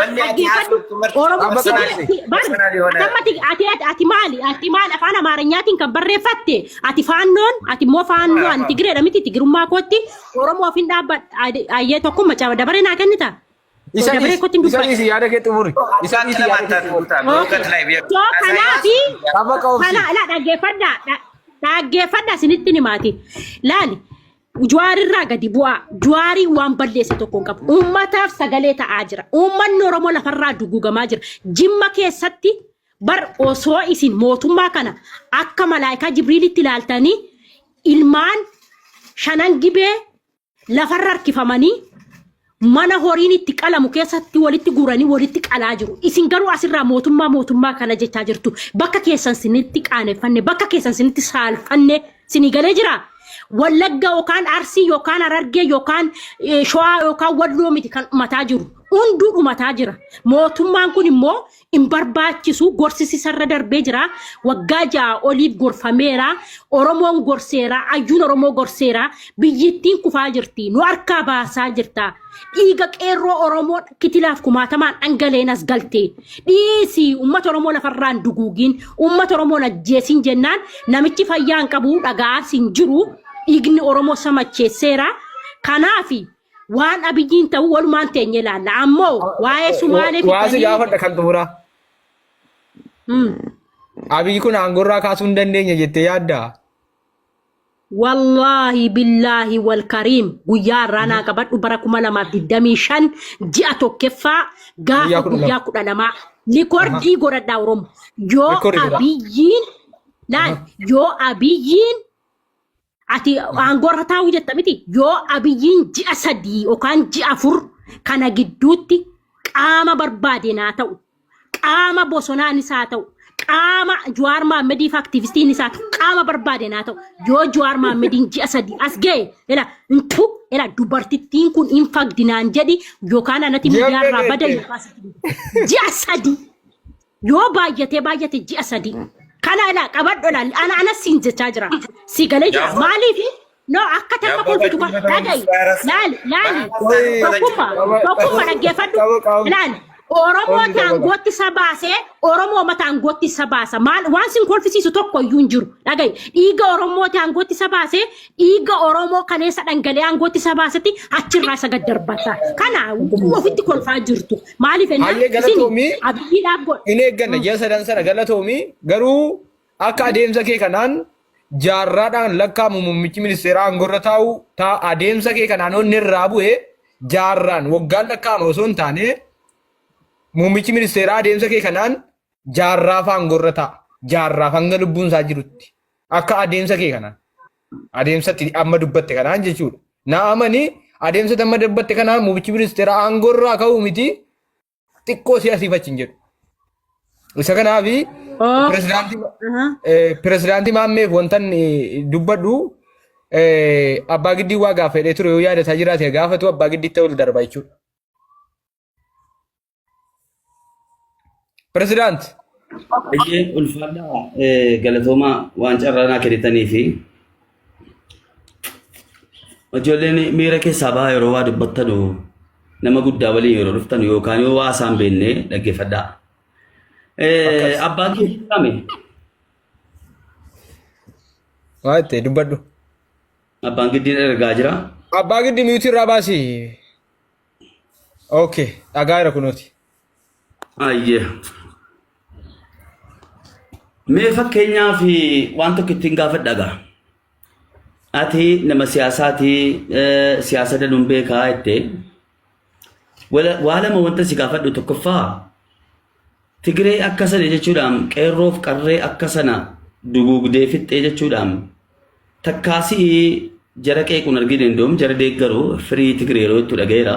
Ati maali? Afaan Amaaranyaatiin kan barreeffatte. Ati faannoon, ati immoo faannoo ani Tigireedha miti Tigirummaa kootti. Oromoo ofiin dhaabbadha. Ayyee tokkummaa caba dabaree naa kennita. Isanis yaada kee xumuri. Isanis yaada kee xumuri. Kana dhaggeeffadhaa isinitti himaati. Laali Jawaar irraa gadi bu'aa. Jawaarii waan balleesse tokko hin qabu. Uummataaf sagalee ta'aa jira. Uummanni Oromoo lafarraa duguugamaa jira. Jimma keessatti bar osoo isin mootummaa kana akka malaayikaa Jibriilitti ilaaltanii ilmaan 5 gibee lafarra harkifamanii mana horiin itti qalamu keessatti walitti guuranii walitti qalaa jiru. Isin garuu asirraa mootummaa kana jechaa jirtu. Bakka keessan sinitti qaaneffanne, bakka keessan sinitti saalfanne sinii galee jira. Wallagga yookaan Arsii yookaan Harargee yookaan Shawaa yookaan Walloo miti kan dhumataa jiru. Hunduu dhumataa jira. Mootummaan kun immoo hin barbaachisu gorsisisarra darbee jira. Waggaa 6 oliif gorfameera. Oromoon gorseera, ayyuun Oromoo gorseera. Biyyittiin kufaa jirti. Nu harkaa baasaa jirta. Dhiiga qeerroo Oromoo kitilaaf kumaatamaan dhangala'een as galte. Dhiisi uummata Oromoo lafarraan duguugiin, uummata Oromoo ajjeesiin jennaan namichi fayyaa hin qabu dhagaa sin jiru. Dhiigni Oromoo samacheesseera. Kanaafi waan abiyyiin ta'u walumaan teenye ilaalla. Ammoo waa'ee Sumaalee waasi gaafadha kan xumuraa. Abiyyi kun aangorraa kaasuu hin dandeenye jettee yaaddaa? Wallahi billahi wal karim guyyaa irraa qabadhu bara 2025 ji'a tokkeffaa gaafa guyyaa 12 likordii godhadhaa Oromoo. Yoo abiyyiin ati aangorra taa'uu jetta miti. Yoo abiyyiin ji'a 3 yookaan ji'a 4 kana gidduutti qaama barbaade naa ta'u, qaama bosonaan isaa ta'u, qaama Jawaar Mohammediif aktiivistiin isaa ta'u, qaama barbaade naa ta'u. Yoo Jawaar Mohammediin ji'a 3 as ga'e dubartittiin kun hin fagdinaan jedhi yookaan anatti miidiyaarraa badan ji'a 3 yoo baay'ate ji'a 3. Kana qabadho ana siin jechaa jira. Si galee jira. Maaliif? No akka takka kolfitu dhaga'i. Laali. Tokkummaa dhaggeeffadhu. Laali. Oromoo taangootti sabaasee Oromoo mataangootti sabaasa maal waan sin kolfisiisu tokko iyyuu hin jiru dhaga'i dhiiga Oromoo taangootti sabaasee dhiiga Oromoo kaneessa dhangala'ee aangootti sabaasetti achirraa isa gad darbata kana ofitti kolfaa jirtu maaliif Galatoomii abiyyiidhaaf godhe inni eegganna ji'a sadan sana Galatoomii garuu akka adeemsa kee kanaan jaarraadhaan lakkaamu muummichi ministeeraa aangorra taa'u adeemsa kee kanaan onni irraa bu'e jaarraan waggaan lakkaa'an osoo hin taane muummichi ministeeraa adeemsa kee kanaan jaarraa aangorra ta'a. Jaarraa hanga lubbuun isaa jirutti akka adeemsa kee kanaan adeemsatti amma dubbatte kanaan jechuudha. Naamani adeemsa amma dubbatte kanaan muummichi ministeeraa aangorraa ka'uu miti xiqqoo siyaasiifachi hin jedhu. Isa kanaafi pirezidaantii maammeef wantan dubbadhu abbaa giddii waa gaafadhee ture yoo yaadataa jiraate gaafatu abbaa giddiitti ol darba jechuudha. President. Baay'ee ulfaadhaa galatoomaa waan carraanaa kennitanii fi ijoolleen miira keessaa bahaa yeroo waa dubbattanu nama guddaa waliin yeroo dhuftan yookaan yoo waa isaan beekne dhaggeeffadhaa. Abbaan kee dhame. Waa itti dubbadhu. Abbaan giddiin ergaa jira. Abbaa giddii miyuutii irraa baasi. Okay, dhagaa jira kunuuti. Ayyee. Mee fakkeenyaaf waan tokko ittiin gaafadhaa. Ati nama siyaasaati siyaasa danuun beekaa jettee waa lama wanta si gaafadhu tokkoffaa Tigree akka sana jechuudhaan qeerroof qarree akka sana duguugdee fixxee jechuudhaan takkaasii jara qeequun arginu hindoom jara deeggaruu firii Tigree yeroo itti dhageera.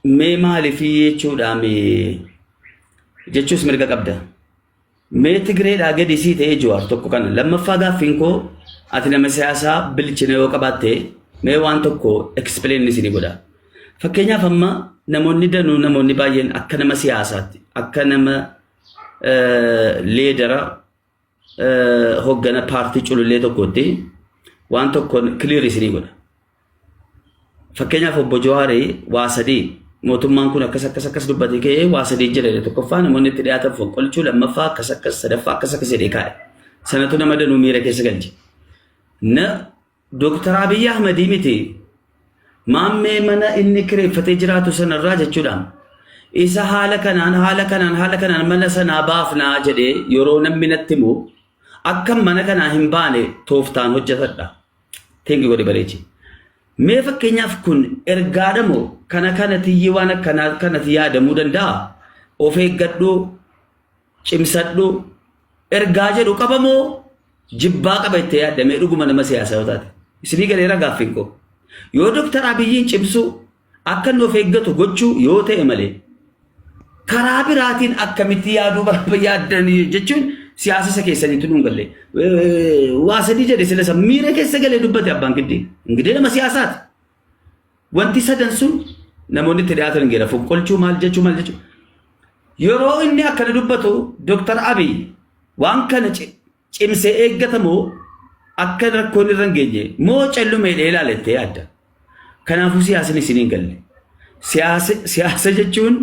Mee maaliifii jechuudhaan jechuus mirga qabda. Mee Tigreedhaa gadi sii ta'ee Jawaar tokko kana lammaffaa gaaffiin koo ati nama siyaasaa bilchina yoo qabaatte mee waan tokko explain isinii godha. Fakkeenyaaf amma namoonni danuu namoonni baay'een akka nama siyaasaatti akka nama leedara hoggana paartii culullee tokkotti waan tokko clear isinii godha. Fakkeenyaaf obbo Jawaarii waa sadii mootummaan kun akkas dubbatee ka'ee waa sadii jedhe tokkoffaa namoonni itti dhiyaatan fonqolchuu lammaffaa akkas sadaffaa akkas jedhee kaa'e. Sanatu nama danuu miira keessa galche. Na Dr. Abiy Ahmed miti maammee mana inni kireeffatee jiraatu sanarraa jechuudhaan isa haala kanaan mana sanaa baafnaa jedhee yeroo namni natti himu akka mana kanaa hin baane tooftaan hojjetadha. Teengi godhe bareechi. Mee fakkeenyaaf kun ergaadhamoo kana tiyyi waan akkanaa kanatti yaadamuu danda'a. Of eeggadhu, cimsadhu, ergaa jedhu qabamoo jibbaa qaba itti yaadamee dhuguma nama siyaasaa yoo taate. Isinii galeera gaaffiin koo. Yoo Dr. Abiyyiin cimsu akka inni of eeggatu gochuu yoo ta'e malee karaa biraatiin akkamitti yaaduu yaaddan jechuun siyaasa isa keessaniitu nuun galle. Waa sadii jedhe sila miira keessa galee dubbate abbaan giddii. Ingidee nama siyaasaati. Wanti sadan sun namoonni itti dhiyaatan geera fonqolchuu maal jechuu. Yeroo inni akkana dubbatu Dr. Abiy waan kana cimsee eeggatamoo akka rakkoon irra hin geenye moo callumeedhee ilaalettee yaadda. Kanaafuu siyaasni isiniin galle. Siyaasa jechuun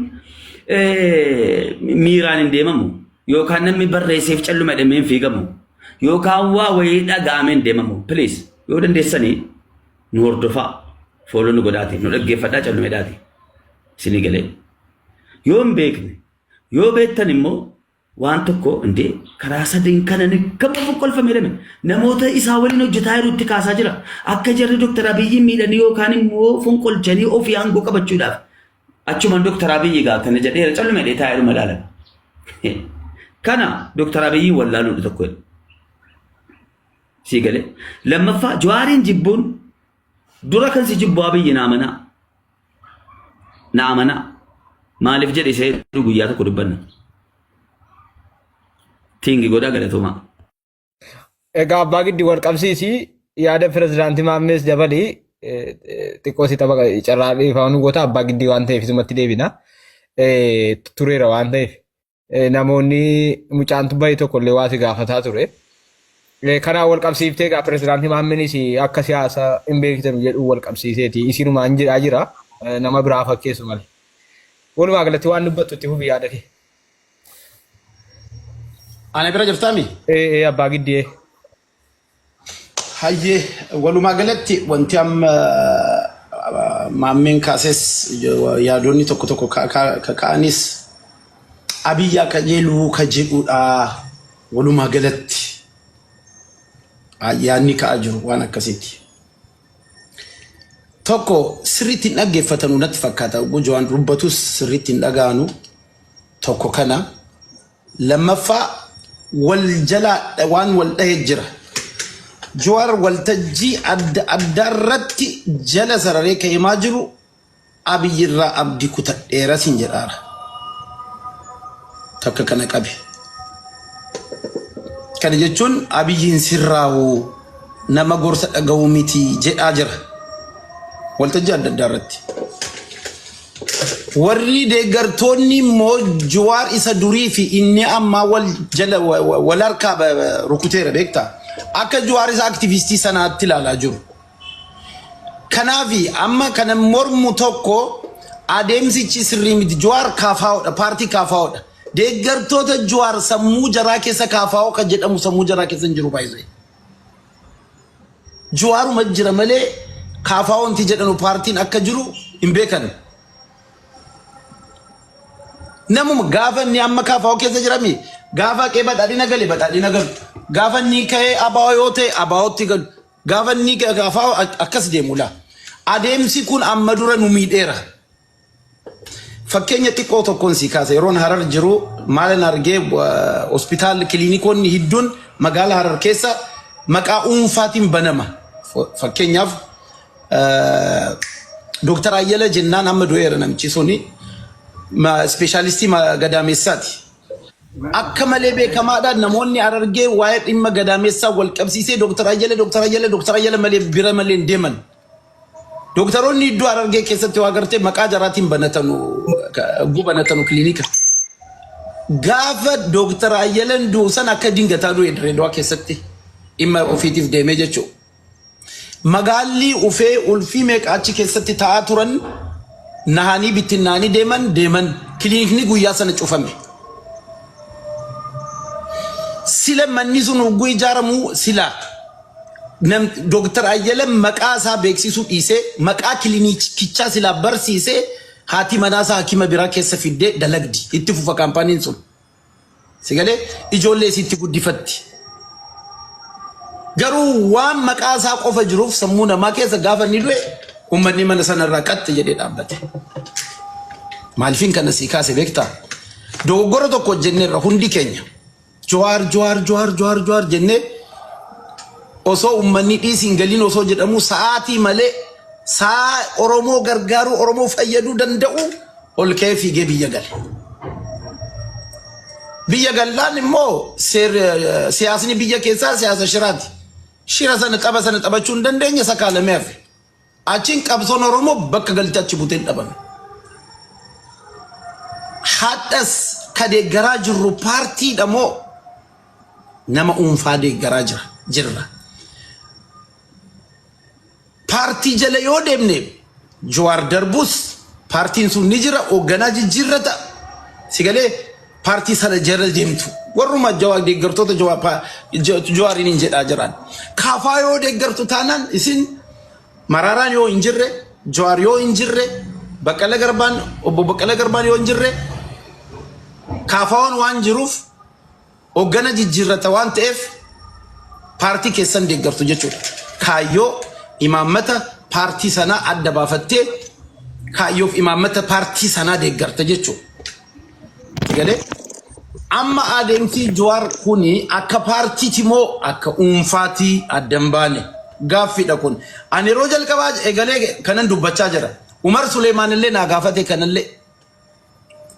miiraan hin deemamu. Yookaan namni barreesseef calluma dhimeen fiigamu. Yookaan waa wayii dhaga'amee hin deemamu. Please yoo dandeessanii nu hordofaa. Fooloo nu godhaati. Nu dhaggeeffadhaa callumeedhaati. Isinii galee. Yoo hin beekne yoo beektan immoo waan tokko indee karaa sadiin kanan gama fonqolfamee deeme namoota isaa waliin hojjetaa jirutti kaasaa jira. Akka jarri Dr. Abiyyi miidhanii yookaan immoo fonqolchanii ofii aangoo qabachuudhaaf achumaan Dr. Abiyyi gaa kana jedhee callumeedhee taa'ee madaalan. Kana Dr. Abiyyi wallaaluudha tokko sii galee. Lammaffaa Jawaariin jibbuun dura kan si jibbu Abiyyi naamanaa. Maaliif jedhe isee guyyaa tokko dubbanna. Tiingi godhaa galatoomaa. Egaa abbaa giddii wal qabsiisii yaada pirezidaantii maammees dabalii xiqqoo si tapha carraa dhiifaanuu goota abbaa giddii waan ta'eef isumatti deebina. Tureera waan ta'eef namoonni mucaan baay'ee tokkollee waa si gaafataa ture. Kana wal qabsiiftee gaa pirezidaantii Maamminis akka siyaasa hin beektan jedhu wal qabsiiseeti isinumaan jedhaa jira nama biraa fakkeessu malee. Walumaa galatti waan dubbattu itti fufi yaada kee. Ana bira jirtaami? Abbaa Giddee. Hayyee walumaa galatti wanti amma Maammin kaases yaadonni tokko tokko ka'anis Abiyyi akka jedhu ka jedhudha walumaa galatti. Yaanni ka'aa jiru waan akkasiiti. Tokko sirriitti hin dhaggeeffatanu natti fakkaata. Waan dubbatus sirriitti hin dhaga'anu tokko kana. Lammaffaa wal jala waan wal dhahee jira. Jawaar waltajjii adda addaarratti jala sararee ka'emaa jiru Abiyyi irraa abdii kutadheera siin jedhaara. Takka kana qabe. Kana jechuun Abiyyiin sirraawu nama gorsa dhaga'u miti jedhaa jira. Waltajjii adda addaarratti. Warri deeggartoonni immoo Jawaar isa durii fi inni amma wal harkaa rukuteera beektaa. Akka Jawaar isa aktivistii sanaatti ilaalaa jiru. Kanaafi amma kana mormu tokko adeemsichi sirrii miti. Jawaar kaafaa'oodha, paartii kaafaa'oodha. Deeggartoota Jawaar sammuu jaraa keessa kaafaa'oo kan jedhamu sammuu jaraa keessa hin jiru baay'ee. Jawaaruma jira malee kaafaa'oon ti jedhamu paartiin akka jiru hin beekan. Namuma gaafa inni amma kaafaa'oo keessa jirami gaafa qee badhaadhina gale badhaadhina galu. Gaafa inni ka'ee abaa'oo yoo ta'e abaa'ootti galu. Gaafa inni kaafaa'oo akkas deemu laa. Adeemsi kun amma dura nu miidheera. Fakkeenya xiqqoo tokkoon si kaasa yeroon Harar jiru maalan argee hospitaal kiliinikoonni hedduun magaalaa Harar keessa maqaa dhuunfaatiin banama. Fakkeenyaaf Dr. Ayyala jennaan amma du'eera namichi suni speeshaalistii gadaameessaati. Akka malee beekamaadhaan namoonni Harargee waa'ee dhimma gadaameessaa wal qabsiisee Dr. Ayyala malee bira malee hin deeman. Doktaroonni iddoo Harargee keessatti waa gartee maqaa jaraatiin banatanu kiliinika. Gaafa Dr. Ayyalan duusan akka dingataa du'e Dirreedawaa keessatti dhimma ofiitiif deemee jechuudha. Magaalli ufee ulfii meeqa achi keessatti taa'aa turan nahanii bittinnaanii deeman kiliinikni guyyaa sana cufame. Sila manni sun ugguu ijaaramu sila. Dr. Ayyalan maqaa isaa beeksisuu dhiisee maqaa kiliinikichaa sila barsiisee haati manaasaa hakima biraa keessa fiddee dalagdi itti fufa kaampaaniin sun. Sigalee ijoollee isitti guddifatti. Garuu waan maqaa isaa qofa jiruuf sammuu namaa keessa gaafa inni du'e uummanni mana sanarraa qaxxe jedhee dhaabbate. Maaliifin kana sii kaase beektaa? Dogoggora tokko jenneerra hundi keenya. Jawaar jennee osoo uummanni dhiisiin galiin osoo jedhamu sa'aatii malee saa Oromoo gargaaruu Oromoo fayyaduu danda'u ol ka'ee fiigee biyya gale. Biyya gallaan immoo siyaasni biyya keessaa siyaasa shiraati. Shira sana taphachuu hin dandeenye sakaalamee hafe. Achiin qabsoon Oromoo bakka galtee achi buteen dhabame. Haadhas ka deeggaraa jirru paartiidha moo nama dhuunfaa deeggaraa jirra. Paartii jala yoo deemne Jawaar darbus paartiin sun ni jira hoogganaa jijjiirrata. Sigalee paartii sana jala deemtu. Warruma Jawaar deeggartoota Jawaariin hin jedhaa jiran. Kaafaa yoo deeggartu taanaan isin Maraaraan yoo hin jirre Jawaar yoo hin jirre obbo Baqqala Garbaan yoo hin jirre kaafaawwan waan jiruuf hoggana jijjiirrata waan ta'eef paartii keessan deeggartu jechuudha. Kaayyoo imaammata paartii sanaa adda baafattee kaayyoof imaammata paartii sanaa deeggarta jechuudha. Galee amma adeemsi Jawaar kuni akka paartiiti moo akka dhuunfaati addan baane gaaffiidha kun. Ani yeroo jalqabaa egalee kanan dubbachaa jira. Umar Suleemaan illee naa gaafate kanallee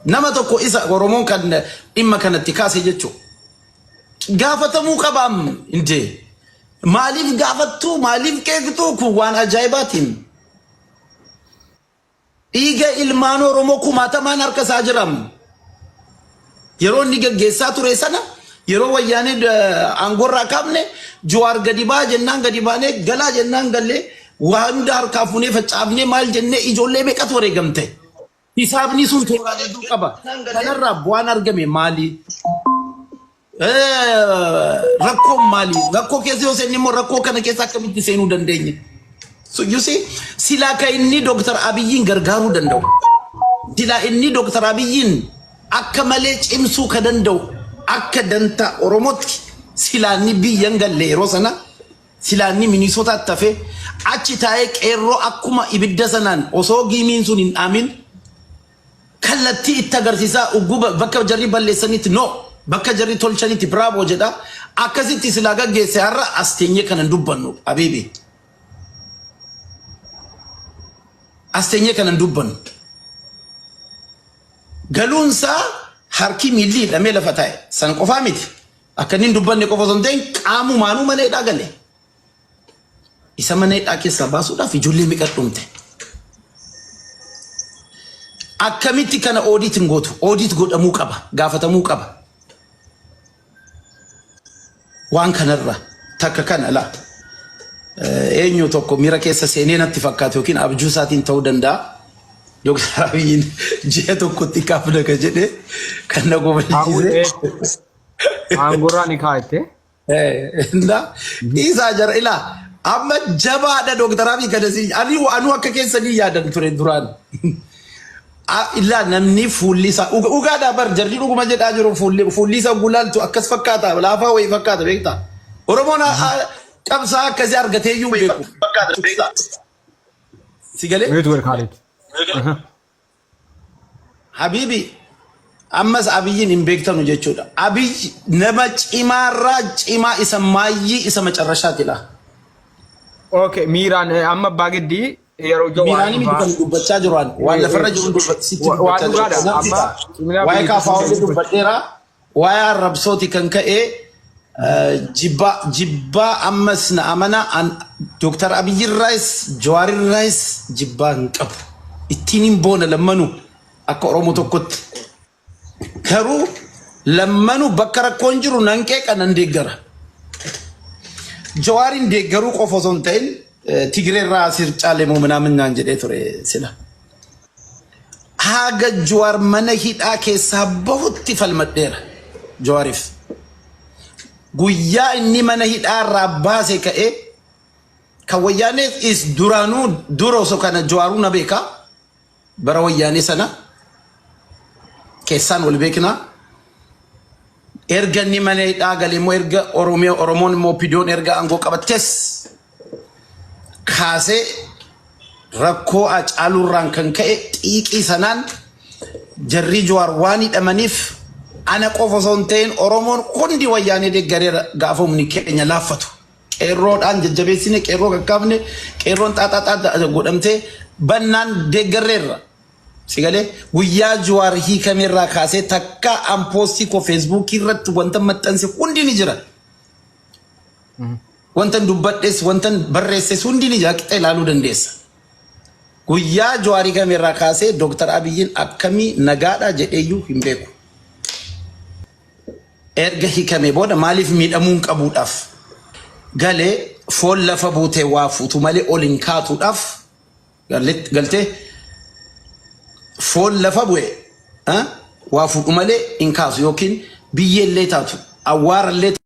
nama tokko isa Oromoon kan dhimma kanatti kaase jechuudha. Gaafatamuu qabaam intee. Maaliif gaafattuu maaliif qeeqxuu kun waan ajaa'ibaatiin. Dhiiga ilmaan Oromoo kumaatamaan harka isaa jiram. Yeroo inni gaggeessaa ture sana yeroo wayyaanee aangorraa qabne Jawaar gadi baa jennaan gadi baanee galaa jennaan gallee waan hunda harkaa fuunee facaafnee maal jennee ijoollee meeqatu wareegamte. Hisaabni sun tooraan hedduu qaba. Kanarraa bu'aan argame maali? Rakkoon maali? Rakkoo keessa yoo seenne immoo rakkoo kana keessa akkamitti seenuu dandeenye? So you see, silaa ka inni Dr. Abiyyiin gargaaruu danda'u. Silaa inni Dr. Abiyyiin akka malee cimsuu ka danda'u akka dantaa Oromootti silaa inni biyyan galle yeroo sana silaa inni Minisootaatti tafe achi taa'ee qeerroo akkuma ibidda sanaan osoo giimiin sun hin dhaamin kallattii itti agarsiisaa ugguba bakka jarri balleessanitti no bakka jarri tolchanitti bravo jedha akkasitti silaa gaggeesse har'a as teenyee kanan dubbannu Habiibi as teenyee kanan dubbannu galuunsaa harki miilli hidhamee lafa taa'e san qofaa miti akka inni dubbanne qofa osoo hin ta'in qaamumaanuu mana hidhaa gale isa mana hidhaa keessaa baasuudhaaf ijoollee meeqa dhumte. Akkamitti kana oodiit hin gootu oodiit godhamuu qaba gaafatamuu qaba waan kanarra takka kana laa eenyu tokko miira keessa seenee natti fakkaatu yookiin abjuu isaatiin ta'uu danda'a Dr. Abiyyiin ji'a tokkotti kaafna ka jedhe kan na gobalchise Aangorraa ni kaa'ette isaa jara ilaa amma jabaadha Dr. Abiy kadasi anu akka keessanii yaadan ture duraan illa namni fullisa ugaadha bar jarri dhuguma jedhaa jiru fullisa gulaaltu akkas fakkaata laafaa wayii fakkaata beektaa Oromoon qabsaa akkasii argatee iyyuu beeku si galee Wait Khalid Habibi ammas Abiyyiin hin beektanu jechuudha Abiy nama cimaarraa cimaa isa maayyii isa macarrashaati la Okay miiraan amma baagiddi yeroo Miiraan miti kan dubbachaa jiran waan lafarra jiru dubbachisitti dubbachaa jiru waa'ee kaafaa dubbadheera waa'ee arrabsooti kan ka'e jibbaa ammas na amana Dr. Abiy Rais Jawaar Rais jibbaa hin qabu ittiin hin boona lammanu akka Oromoo tokkotti garuu lammanu bakka rakkoon jiru nan qeeqa nan deeggara Jawaarin deeggaruu qofa osoo hin ta'in Tigreerraa asir caalee moo ምናምን naan jedhee ture sila haga Jawaar mana hidhaa keessaa bahutti falmadheera Jawaariif guyyaa inni mana hidhaarraa baase ka'e kan wayyaanee is duraanuu dura osoo kana Jawaaruu na beekaa bara wayyaanee sana keessaan wal beeknaa erga inni mana hidhaa galee immoo erga Oromoon immoo pidiyoon erga aangoo qabattes kaasee rakkoo Hacaaluurraan kan ka'e xiiqii sanaan jarri Jawaar waan hidhamaniif ana qofa osoo hin ta'in Oromoon hundi wayyaanee deeggareera gaafa humni keenya laaffatu qeerroodhaan jajjabeessine qeerroo kakkaafne qeerroon xaaxaa godhamtee bannaan deeggarreerra sigalee guyyaa Jawaar hiikameerraa kaasee takka ampoostii ko Facebook irratti wanta maxxanse hundi ni jira wanta dubbadhes wanta barreesses hundi ni jira qixxee ilaaluu dandeessa guyyaa Jawaar hiikameerraa kaasee Dr. Abiyyiin akkamii nagaadha jedheeyyuu hin beeku erga hiikame booda maaliif miidhamuu hin qabuudhaaf galee foon lafa buutee waa fuutu malee ol hin kaatuudhaaf galtee foon lafa bu'e waa fuudhu malee hin kaasu yookiin biyyeellee taatu awwaarallee